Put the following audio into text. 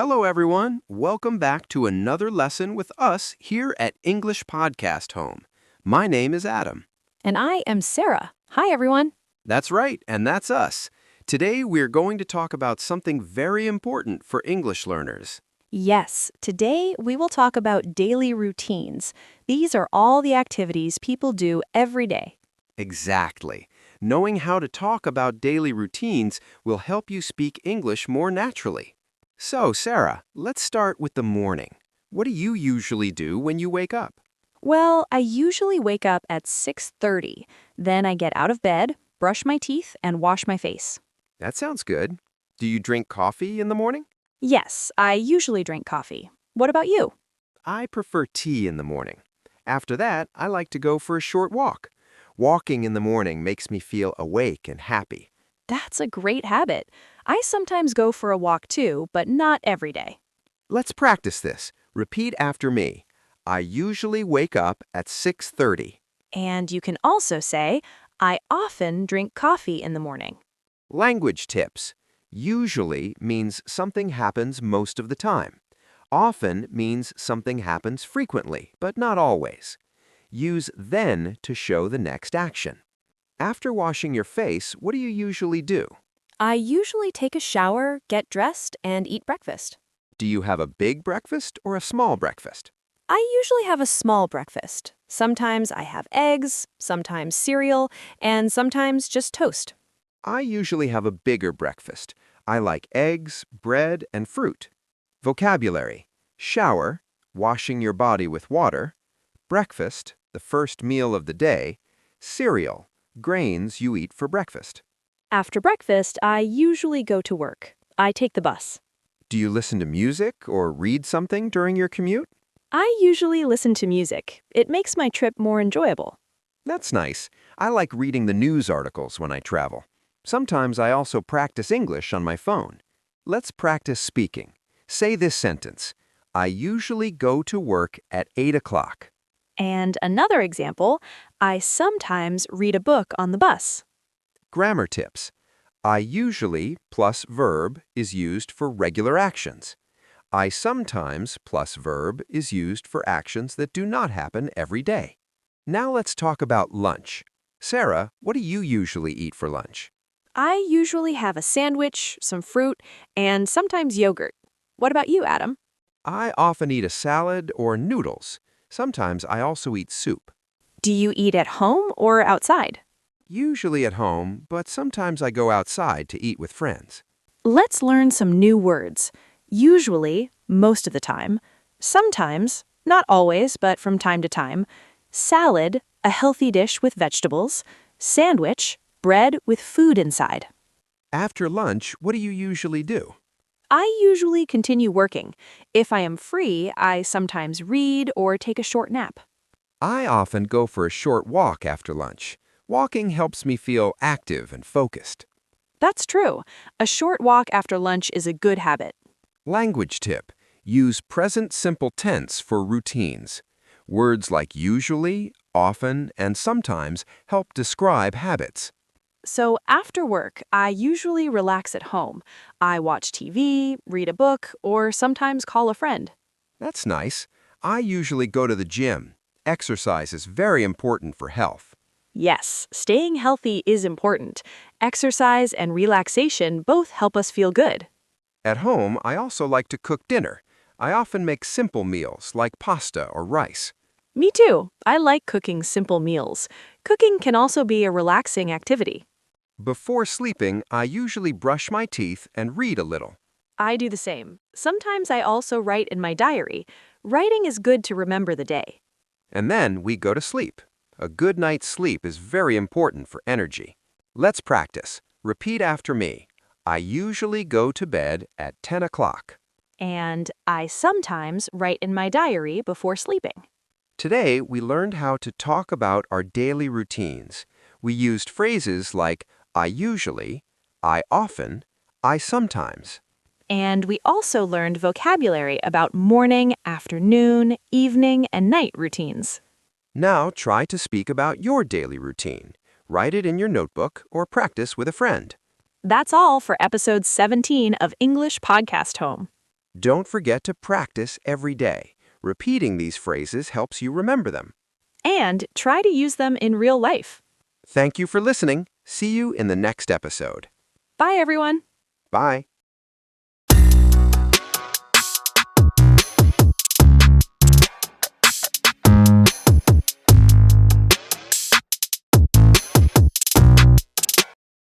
Hello, everyone. Welcome back to another lesson with us here at English Podcast Home. My name is Adam. And I am Sarah. Hi, everyone. That's right, and that's us. Today, we're going to talk about something very important for English learners. Yes, today we will talk about daily routines. These are all the activities people do every day. Exactly. Knowing how to talk about daily routines will help you speak English more naturally. So, Sarah, let's start with the morning. What do you usually do when you wake up? Well, I usually wake up at 6:30. Then I get out of bed, brush my teeth, and wash my face. That sounds good. Do you drink coffee in the morning? Yes, I usually drink coffee. What about you? I prefer tea in the morning. After that, I like to go for a short walk. Walking in the morning makes me feel awake and happy. That's a great habit. I sometimes go for a walk too, but not every day. Let's practice this. Repeat after me. I usually wake up at 6:30. And you can also say, I often drink coffee in the morning. Language tips. Usually means something happens most of the time. Often means something happens frequently, but not always. Use then to show the next action. After washing your face, what do you usually do? I usually take a shower, get dressed, and eat breakfast. Do you have a big breakfast or a small breakfast? I usually have a small breakfast. Sometimes I have eggs, sometimes cereal, and sometimes just toast. I usually have a bigger breakfast. I like eggs, bread, and fruit. Vocabulary: shower, washing your body with water; breakfast, the first meal of the day; cereal, grains you eat for breakfast. After breakfast, I usually go to work. I take the bus. Do you listen to music or read something during your commute? I usually listen to music. It makes my trip more enjoyable. That's nice. I like reading the news articles when I travel. Sometimes I also practice English on my phone. Let's practice speaking. Say this sentence. I usually go to work at 8 o'clock. And another example, I sometimes read a book on the bus. Grammar tips. I usually plus verb is used for regular actions. I sometimes plus verb is used for actions that do not happen every day. Now let's talk about lunch. Sarah, what do you usually eat for lunch? I usually have a sandwich, some fruit, and sometimes yogurt. What about you, Adam? I often eat a salad or noodles. Sometimes I also eat soup. Do you eat at home or outside? Usually at home, but sometimes I go outside to eat with friends. Let's learn some new words. Usually, most of the time. Sometimes, not always, but from time to time. Salad, a healthy dish with vegetables. Sandwich, bread with food inside. After lunch, what do you usually do? I usually continue working. If I am free, I sometimes read or take a short nap. I often go for a short walk after lunch. Walking helps me feel active and focused. That's true. A short walk after lunch is a good habit. Language tip. Use present simple tense for routines. Words like usually, often, and sometimes help describe habits. So after work, I usually relax at home. I watch TV, read a book, or sometimes call a friend. That's nice. I usually go to the gym. Exercise is very important for health. Yes, staying healthy is important. Exercise and relaxation both help us feel good. At home, I also like to cook dinner. I often make simple meals like pasta or rice. Me too. I like cooking simple meals. Cooking can also be a relaxing activity. Before sleeping, I usually brush my teeth and read a little. I do the same. Sometimes I also write in my diary. Writing is good to remember the day. And then we go to sleep. A good night's sleep is very important for energy. Let's practice. Repeat after me. I usually go to bed at 10 o'clock. And I sometimes write in my diary before sleeping. Today, we learned how to talk about our daily routines. We used phrases like I usually, I often, I sometimes. And we also learned vocabulary about morning, afternoon, evening, and night routines. Now try to speak about your daily routine. Write it in your notebook or practice with a friend. That's all for episode 17 of English Podcast Home. Don't forget to practice every day. Repeating these phrases helps you remember them. And try to use them in real life. Thank you for listening. See you in the next episode. Bye, everyone. Bye.